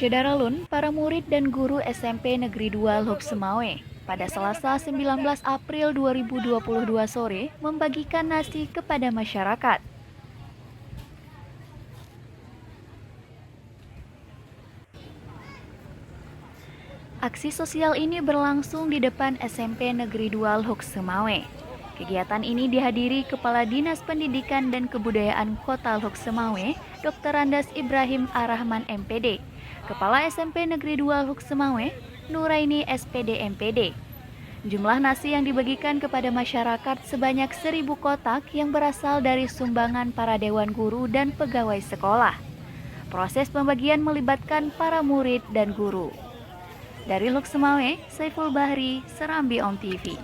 Syederalun, para murid dan guru SMP Negeri 2 Lhokseumawe pada Selasa 19 April 2022 sore membagikan nasi kepada masyarakat. Aksi sosial ini berlangsung di depan SMP Negeri 2 Lhokseumawe. Kegiatan ini dihadiri Kepala Dinas Pendidikan dan Kebudayaan Kota Lhokseumawe, Dr. Andas Ibrahim Arrahman MPD, Kepala SMP Negeri 2 Lhokseumawe, Nuraini SPD MPD. Jumlah nasi yang dibagikan kepada masyarakat sebanyak 1.000 kotak yang berasal dari sumbangan para dewan guru dan pegawai sekolah. Proses pembagian melibatkan para murid dan guru. Dari Lhokseumawe, Saiful Bahri, Serambi On TV.